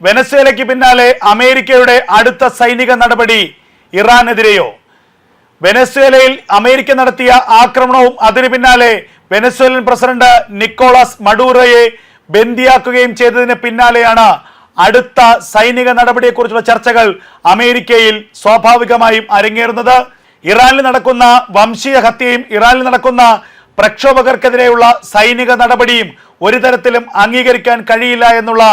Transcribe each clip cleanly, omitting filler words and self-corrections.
വെനസ്വേലയ്ക്ക് പിന്നാലെ അമേരിക്കയുടെ അടുത്ത സൈനിക നടപടി ഇറാനെതിരെയോ? വെനസ്വേലയിൽ അമേരിക്ക നടത്തിയ ആക്രമണവും അതിനു പിന്നാലെ വെനസ്വേലൻ പ്രസിഡന്റ് നിക്കോളാസ് മഡൂറോയെ ബന്ദിയാക്കുകയും ചെയ്തതിന് പിന്നാലെയാണ് അടുത്ത സൈനിക നടപടിയെക്കുറിച്ചുള്ള ചർച്ചകൾ അമേരിക്കയിൽ സ്വാഭാവികമായും അരങ്ങേറുന്നത്. ഇറാനിൽ നടക്കുന്ന വംശീയ ഹത്യയും ഇറാനിൽ നടക്കുന്ന പ്രക്ഷോഭകർക്കെതിരെയുള്ള സൈനിക നടപടിയും ഒരു തരത്തിലും അംഗീകരിക്കാൻ കഴിയില്ല എന്നുള്ള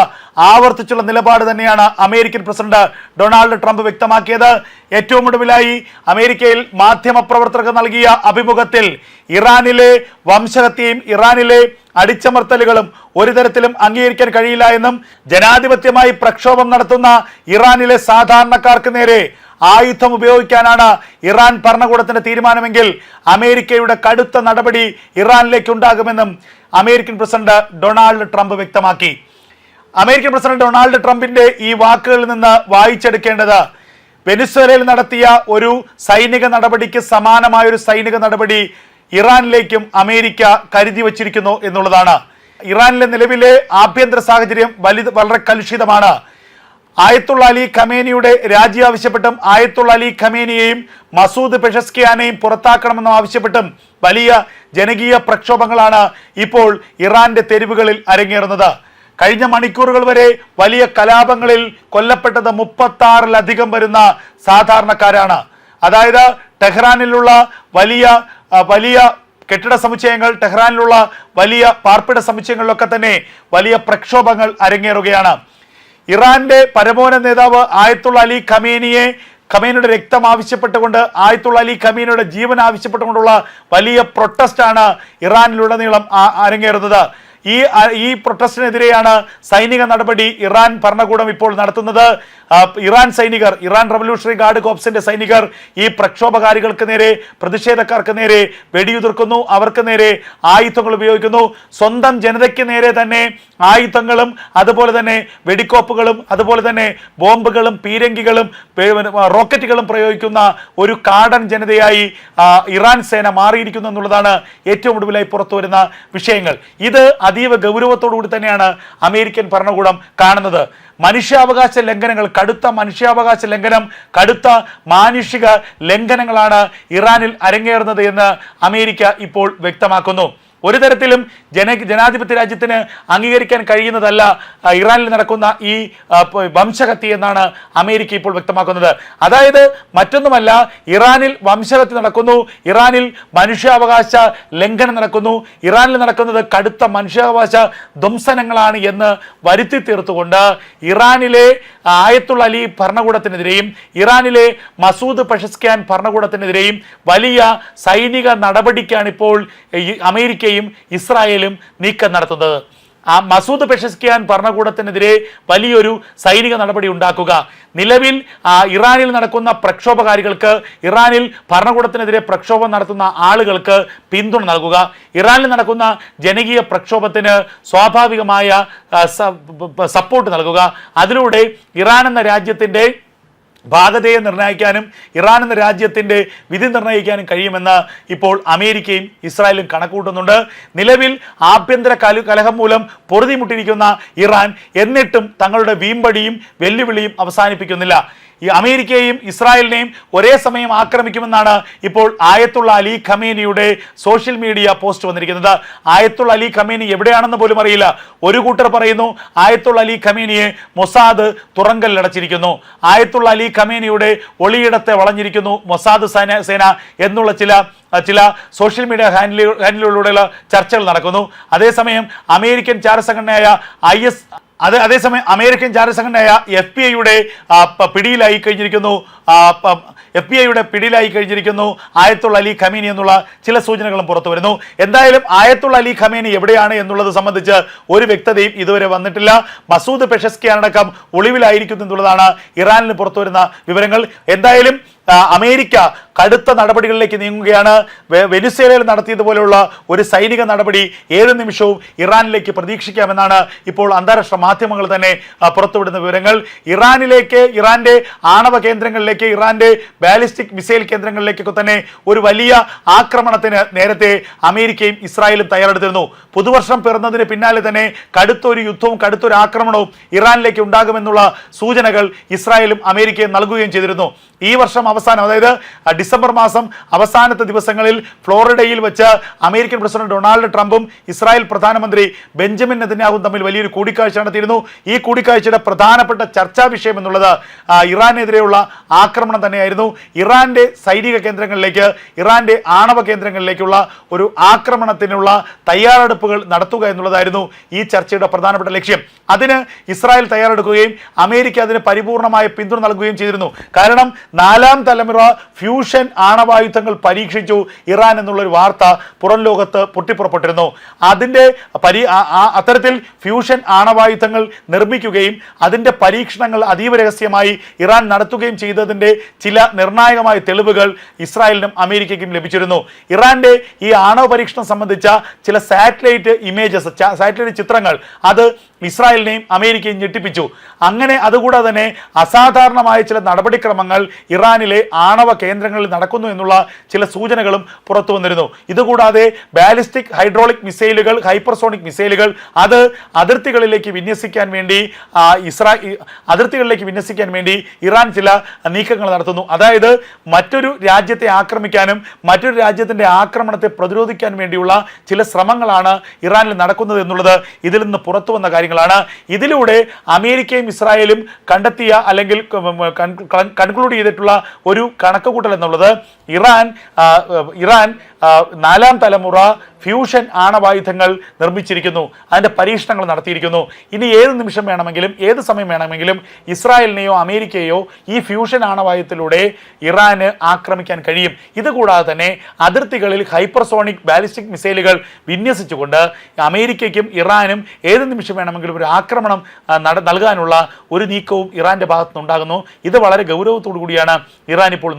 ആവർത്തിച്ചുള്ള നിലപാട് തന്നെയാണ് അമേരിക്കൻ പ്രസിഡന്റ് ഡൊണാൾഡ് ട്രംപ് വ്യക്തമാക്കിയത്. ഏറ്റവും ഒടുവിലായി അമേരിക്കയിൽ മാധ്യമപ്രവർത്തകർക്ക് നൽകിയ അഭിമുഖത്തിൽ ഇറാനിലെ വംശഹത്യയും ഇറാനിലെ അടിച്ചമർത്തലുകളും ഒരു തരത്തിലും അംഗീകരിക്കാൻ കഴിയില്ല എന്നും ജനാധിപത്യമായി പ്രക്ഷോഭം നടത്തുന്ന ഇറാനിലെ സാധാരണക്കാർക്ക് നേരെ ആയുധം ഉപയോഗിക്കാനാണ് ഇറാൻ ഭരണകൂടത്തിന്റെ തീരുമാനമെങ്കിൽ അമേരിക്കയുടെ കടുത്ത നടപടി ഇറാനിലേക്ക് ഉണ്ടാകുമെന്നും അമേരിക്കൻ പ്രസിഡന്റ് ഡൊണാൾഡ് ട്രംപ് വ്യക്തമാക്കി. അമേരിക്കൻ പ്രസിഡന്റ് ഡൊണാൾഡ് ട്രംപിന്റെ ഈ വാക്കുകളിൽ നിന്ന് വായിച്ചെടുക്കേണ്ടത് വെനിസ്വേലയിൽ നടത്തിയ ഒരു സൈനിക നടപടിക്ക് സമാനമായൊരു സൈനിക നടപടി ഇറാനിലേക്കും അമേരിക്ക കരുതി വച്ചിരിക്കുന്നു എന്നുള്ളതാണ്. ഇറാനിലെ നിലവിലെ ആഭ്യന്തര സാഹചര്യം വളരെ കലുഷിതമാണ്. ആയത്തുള്ള അലി ഖമേനിയുടെ രാജി ആവശ്യപ്പെട്ടും ആയത്തുള്ള അലി ഖമേനിയെയും മസൂദ് പെഷസ്കിയാനെയും പുറത്താക്കണമെന്നും ആവശ്യപ്പെട്ടും വലിയ ജനകീയ പ്രക്ഷോഭങ്ങളാണ് ഇപ്പോൾ ഇറാന്റെ തെരുവുകളിൽ അരങ്ങേറുന്നത്. കഴിഞ്ഞ മണിക്കൂറുകൾ വരെ വലിയ കലാപങ്ങളിൽ കൊല്ലപ്പെട്ടത് 36-ലധികം വരുന്ന സാധാരണക്കാരാണ്. അതായത് ടെഹ്റാനിലുള്ള വലിയ കെട്ടിട സമുച്ചയങ്ങൾ, ടെഹ്റാനിലുള്ള വലിയ പാർപ്പിട സമുച്ചയങ്ങളിലൊക്കെ തന്നെ വലിയ പ്രക്ഷോഭങ്ങൾ അരങ്ങേറുകയാണ്. ഇറാന്റെ പരമോന്നത നേതാവ് ആയത്തുള്ള അലി ഖമേനിയുടെ രക്തം ആവശ്യപ്പെട്ടുകൊണ്ട്, ആയത്തുള്ള അലി ഖമേനിയുടെ ജീവൻ ആവശ്യപ്പെട്ടുകൊണ്ടുള്ള വലിയ പ്രൊട്ടസ്റ്റാണ് ഇറാനിലുടനീളം അരങ്ങേറുന്നത്. ഈ പ്രൊട്ടസ്റ്റിനെതിരെയാണ് സൈനിക നടപടി ഇറാൻ ഭരണകൂടം ഇപ്പോൾ നടത്തുന്നത്. ഇറാൻ റവല്യൂഷണറി ഗാർഡ് കോപ്സിന്റെ സൈനികർ ഈ പ്രക്ഷോഭകാരികൾക്ക് നേരെ, പ്രതിഷേധക്കാർക്ക് നേരെ വെടിയുതിർക്കുന്നു, അവർക്ക് നേരെ ആയുധങ്ങൾ ഉപയോഗിക്കുന്നു. സ്വന്തം ജനതയ്ക്ക് നേരെ തന്നെ ആയുധങ്ങളും അതുപോലെ തന്നെ വെടിക്കോപ്പുകളും അതുപോലെ തന്നെ ബോംബുകളും പീരങ്കികളും റോക്കറ്റുകളും പ്രയോഗിക്കുന്ന ഒരു കാടൻ ജനതയായി ഇറാൻ സേന മാറിയിരിക്കുന്നു എന്നുള്ളതാണ് ഏറ്റവും ഒടുവിലായി പുറത്തു വരുന്ന വിഷയങ്ങൾ. ഇത് അതീവ ഗൗരവത്തോടുകൂടി തന്നെയാണ് അമേരിക്കൻ ഭരണകൂടം കാണുന്നത്. മനുഷ്യാവകാശ ലംഘനങ്ങൾ, കടുത്ത മനുഷ്യാവകാശ ലംഘനം, കടുത്ത മാനുഷിക ലംഘനങ്ങളാണ് ഇറാനിൽ അരങ്ങേറുന്നത് എന്ന് അമേരിക്ക ഇപ്പോൾ വ്യക്തമാക്കുന്നു. ഒരു തരത്തിലും ജനാധിപത്യ രാജ്യത്തിന് അംഗീകരിക്കാൻ കഴിയുന്നതല്ല ഇറാനിൽ നടക്കുന്ന ഈ വംശഹത്യ എന്നാണ് അമേരിക്ക ഇപ്പോൾ വ്യക്തമാക്കുന്നത്. അതായത് മറ്റൊന്നുമല്ല, ഇറാനിൽ വംശഹത്യ നടക്കുന്നു, ഇറാനിൽ മനുഷ്യാവകാശ ലംഘനം നടക്കുന്നു, ഇറാനിൽ നടക്കുന്നത് കടുത്ത മനുഷ്യാവകാശ ധ്വംസനങ്ങളാണ് എന്ന് വരുത്തി തീർത്തുകൊണ്ട് ഇറാനിലെ ആയത്തുള്ള അലി ഭരണകൂടത്തിനെതിരെയും ഇറാനിലെ മസൂദ് പെഷസ്കിയാൻ ഭരണകൂടത്തിനെതിരെയും വലിയ സൈനിക നടപടിക്കാണ് ഇപ്പോൾ അമേരിക്കയും ഇസ്രായേലും നീക്കം നടത്തുന്നത്. ആ മസൂദ് പെഷസ്കിയാൻ ഭരണകൂടത്തിനെതിരെ വലിയൊരു സൈനിക നടപടി ഉണ്ടാക്കുക, നിലവിൽ ഇറാനിൽ നടക്കുന്ന പ്രക്ഷോഭകാരികൾക്ക്, ഇറാനിൽ ഭരണകൂടത്തിനെതിരെ പ്രക്ഷോഭം നടത്തുന്ന ആളുകൾക്ക് പിന്തുണ നൽകുക, ഇറാനിൽ നടക്കുന്ന ജനകീയ പ്രക്ഷോഭത്തിന് സ്വാഭാവികമായ സപ്പോർട്ട് നൽകുക, അതിലൂടെ ഇറാൻ എന്ന രാജ്യത്തിൻ്റെ ഭാഗതയെ നിർണ്ണയിക്കാനും ഇറാൻ എന്ന രാജ്യത്തിൻ്റെ വിധി നിർണ്ണയിക്കാനും കഴിയുമെന്ന് ഇപ്പോൾ അമേരിക്കയും ഇസ്രായേലും കണക്കുകൂട്ടുന്നുണ്ട്. നിലവിൽ ആഭ്യന്തര കലഹം മൂലം പൊറുതിമുട്ടിയിരിക്കുന്ന ഇറാൻ എന്നിട്ടും തങ്ങളുടെ വീമ്പടിയും വെല്ലുവിളിയും അവസാനിപ്പിക്കുന്നില്ല. ഈ അമേരിക്കയെയും ഇസ്രായേലിനെയും ഒരേ സമയം ആക്രമിക്കുമെന്നാണ് ഇപ്പോൾ ആയത്തുള്ള അലി ഖമേനിയുടെ സോഷ്യൽ മീഡിയ പോസ്റ്റ് വന്നിരിക്കുന്നത്. ആയത്തുള്ള അലി ഖമേനി എവിടെയാണെന്ന് പോലും അറിയില്ല. ഒരു കൂട്ടർ പറയുന്നു ആയത്തുള്ള അലി ഖമേനിയെ മൊസാദ് തുറങ്കലിലടച്ചിരിക്കുന്നു, ആയത്തുള്ള അലി ഖമേനിയുടെ ഒളിയിടത്തെ വളഞ്ഞിരിക്കുന്നു മൊസാദ് സേന എന്നുള്ള ചില സോഷ്യൽ മീഡിയ ഹാൻഡിലുകളിലൂടെയുള്ള ചർച്ചകൾ നടക്കുന്നു. അതേസമയം അമേരിക്കൻ ചാരസംഘടനയായ അമേരിക്കൻ ചാരസംഘടനയായ FBI-യുടെ പിടിയിലായി കഴിഞ്ഞിരിക്കുന്നു ആയത്തുള്ള അലി ഖമേനി എന്നുള്ള ചില സൂചനകളും പുറത്തു വരുന്നു. എന്തായാലും ആയത്തുള്ള അലി ഖമേനി എവിടെയാണ് എന്നുള്ളത് സംബന്ധിച്ച് ഒരു വ്യക്തതയും ഇതുവരെ വന്നിട്ടില്ല. മസൂദ് പെഷസ്കിയാൻ അടക്കം ഒളിവിലായിരിക്കുന്നു എന്നുള്ളതാണ് ഇറാനിൽ പുറത്തു വരുന്ന വിവരങ്ങൾ. എന്തായാലും അമേരിക്ക കടുത്ത നടപടികളിലേക്ക് നീങ്ങുകയാണ്. വെനിസ്വേലയിൽ നടത്തിയതുപോലെയുള്ള ഒരു സൈനിക നടപടി ഏത് നിമിഷവും ഇറാനിലേക്ക് പ്രതീക്ഷിക്കാമെന്നാണ് ഇപ്പോൾ അന്താരാഷ്ട്ര മാധ്യമങ്ങൾ തന്നെ പുറത്തുവിടുന്ന വിവരങ്ങൾ. ഇറാന്റെ ആണവ കേന്ദ്രങ്ങളിലേക്ക്, ഇറാന്റെ ബാലിസ്റ്റിക് മിസൈൽ കേന്ദ്രങ്ങളിലേക്കൊക്കെ തന്നെ ഒരു വലിയ ആക്രമണത്തിന് നേരത്തെ അമേരിക്കയും ഇസ്രായേലും തയ്യാറെടുത്തിരുന്നു. പുതുവർഷം പിറന്നതിന് പിന്നാലെ തന്നെ കടുത്തൊരു യുദ്ധവും കടുത്തൊരു ആക്രമണവും ഇറാനിലേക്ക് ഉണ്ടാകുമെന്നുള്ള സൂചനകൾ ഇസ്രായേലും അമേരിക്കയും നൽകുകയും ചെയ്തിരുന്നു. ഈ വർഷം അവസാനം, അതായത് ഡിസംബർ മാസം അവസാനത്തെ ദിവസങ്ങളിൽ ഫ്ലോറിഡയിൽ വെച്ച് അമേരിക്കൻ പ്രസിഡന്റ് ഡൊണാൾഡ് ട്രംപും ഇസ്രായേൽ പ്രധാനമന്ത്രി ബെഞ്ചമിൻ നെതന്യാഹുവും തമ്മിൽ വലിയൊരു കൂടിക്കാഴ്ച നടത്തിയിരുന്നു. ഈ കൂടിക്കാഴ്ചയുടെ പ്രധാനപ്പെട്ട ചർച്ചാ വിഷയം എന്നുള്ളത് ഇറാനെതിരെയുള്ള ആക്രമണം തന്നെയായിരുന്നു. ഇറാന്റെ സൈനിക കേന്ദ്രങ്ങളിലേക്ക്, ഇറാന്റെ ആണവ കേന്ദ്രങ്ങളിലേക്കുള്ള ഒരു ആക്രമണത്തിനുള്ള തയ്യാറെടുപ്പുകൾ നടത്തുക എന്നുള്ളതായിരുന്നു ഈ ചർച്ചയുടെ പ്രധാനപ്പെട്ട ലക്ഷ്യം. അതിന് ഇസ്രായേൽ തയ്യാറെടുക്കുകയും അമേരിക്ക അതിന് പരിപൂർണമായ പിന്തുണ നൽകുകയും ചെയ്തിരുന്നു. കാരണം 4ാം തലമുറ ഫ്യൂഷൻ ആണവായുധങ്ങൾ പരീക്ഷിച്ചു ഇറാൻ എന്നുള്ളൊരു വാർത്ത പുറം ലോകത്ത് പൊട്ടിപ്പുറപ്പെട്ടിരുന്നു. അതിൻ്റെ അത്തരത്തിൽ ഫ്യൂഷൻ ആണവായുധങ്ങൾ നിർമ്മിക്കുകയും അതിൻ്റെ പരീക്ഷണങ്ങൾ അതീവ രഹസ്യമായി ഇറാൻ നടത്തുകയും ചെയ്തതിൻ്റെ ചില നിർണായകമായ തെളിവുകൾ ഇസ്രായേലിനും അമേരിക്കയ്ക്കും ലഭിച്ചിരുന്നു. ഇറാന്റെ ഈ ആണവ പരീക്ഷണം സംബന്ധിച്ച ചില സാറ്റലൈറ്റ് ഇമേജസ്, സാറ്റലൈറ്റ് ചിത്രങ്ങൾ, അത് ഇസ്രായേലിനെയും അമേരിക്കയും ഞെട്ടിപ്പിച്ചു. അങ്ങനെ അതുകൂടാതെ തന്നെ അസാധാരണമായ ചില നടപടിക്രമങ്ങൾ ഇറാനിലെ ആണവ കേന്ദ്രങ്ങളിൽ നടക്കുന്നു എന്നുള്ള ചില സൂചനകളും പുറത്തു വന്നിരുന്നു. ഇതുകൂടാതെ ബാലിസ്റ്റിക് ഹൈഡ്രോളിക് മിസൈലുകൾ, ഹൈപ്പർസോണിക് മിസൈലുകൾ അത് അതിർത്തികളിലേക്ക് വിന്യസിക്കാൻ വേണ്ടി ഇറാൻ ചില നീക്കങ്ങൾ നടത്തുന്നു. അതായത് മറ്റൊരു രാജ്യത്തെ ആക്രമിക്കാനും മറ്റൊരു രാജ്യത്തിൻ്റെ ആക്രമണത്തെ പ്രതിരോധിക്കാൻ വേണ്ടിയുള്ള ചില ശ്രമങ്ങളാണ് ഇറാനിൽ നടക്കുന്നത് എന്നുള്ളത് ഇതിൽ നിന്ന് പുറത്തു വന്ന കാര്യങ്ങളാണ്. ഇതിലൂടെ അമേരിക്കയും ഇസ്രായേലും കണ്ടെത്തിയ അല്ലെങ്കിൽ കൺക്ലൂഡ് ചെയ്തിട്ടുള്ള ഒരു കണക്കുകൂട്ടൽ എന്നുള്ളത് ഇറാൻ 4ാം തലമുറ ഫ്യൂഷൻ ആണവായുധങ്ങൾ നിർമ്മിച്ചിരിക്കുന്നു, അതിൻ്റെ പരീക്ഷണങ്ങൾ നടത്തിയിരിക്കുന്നു. ഇനി ഏത് നിമിഷം വേണമെങ്കിലും, ഏത് സമയം വേണമെങ്കിലും ഇസ്രായേലിനെയോ അമേരിക്കയെയോ ഈ ഫ്യൂഷൻ ആണവായുധത്തിലൂടെ ഇറാന് ആക്രമിക്കാൻ കഴിയും. ഇതുകൂടാതെ തന്നെ അതിർത്തികളിൽ ഹൈപ്പർസോണിക് ബാലിസ്റ്റിക് മിസൈലുകൾ വിന്യസിച്ചുകൊണ്ട് അമേരിക്കയ്ക്കും ഇറാനും ഏത് നിമിഷം വേണമെങ്കിലും ഒരു ആക്രമണം നൽകാനുള്ള ഒരു നീക്കവും ഇറാന്റെ ഭാഗത്തുനിന്നുണ്ടാകുന്നു. ഇത് വളരെ ഗൗരവത്തോടു കൂടിയാണ് ഇറാൻ ഇപ്പോൾ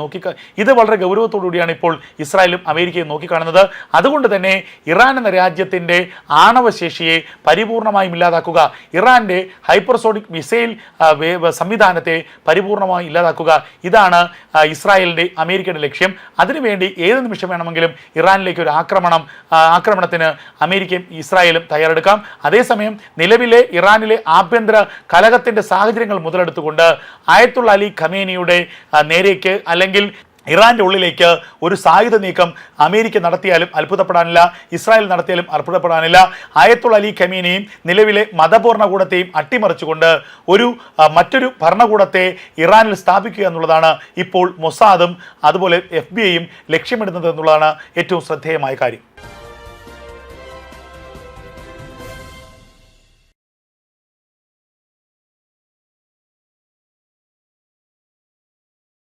ഇപ്പോൾ ഇസ്രായേലും അമേരിക്കയും നോക്കിക്കാണുന്നത്. അതുകൊണ്ട് തന്നെ ഇറാൻ എന്ന രാജ്യത്തിൻ്റെ ആണവശേഷിയെ പരിപൂർണമായും ഇല്ലാതാക്കുക, ഇറാന്റെ ഹൈപ്പർസോണിക് മിസൈൽ സംവിധാനത്തെ പരിപൂർണമായി ഇല്ലാതാക്കുക, ഇതാണ് ഇസ്രായേലിൻ്റെ അമേരിക്കയുടെ ലക്ഷ്യം. അതിനുവേണ്ടി ഏത് നിമിഷം വേണമെങ്കിലും ഇറാനിലേക്ക് ഒരു ആക്രമണത്തിന് അമേരിക്കയും ഇസ്രായേലും തയ്യാറെടുക്കാം. അതേസമയം നിലവിലെ ഇറാനിലെ ആഭ്യന്തര കലഹത്തിൻ്റെ സാഹചര്യങ്ങൾ മുതലെടുത്തുകൊണ്ട് ആയത്തുള്ള അലി ഖമേനിയുടെ നേരേക്ക് അല്ലെങ്കിൽ ഇറാന്റെ ഉള്ളിലേക്ക് ഒരു സായുധ നീക്കം അമേരിക്ക നടത്തിയാലും അത്ഭുതപ്പെടാനില്ല, ഇസ്രായേൽ നടത്തിയാലും അത്ഭുതപ്പെടാനില്ല. ആയത്തുള്ള അലി ഖമീനിയും നിലവിലെ മതഭരണകൂടത്തെയും അട്ടിമറിച്ചുകൊണ്ട് മറ്റൊരു ഭരണകൂടത്തെ ഇറാനിൽ സ്ഥാപിക്കുക എന്നുള്ളതാണ് ഇപ്പോൾ മൊസാദും അതുപോലെ FBI ലക്ഷ്യമിടുന്നത് എന്നുള്ളതാണ് ഏറ്റവും ശ്രദ്ധേയമായ കാര്യം.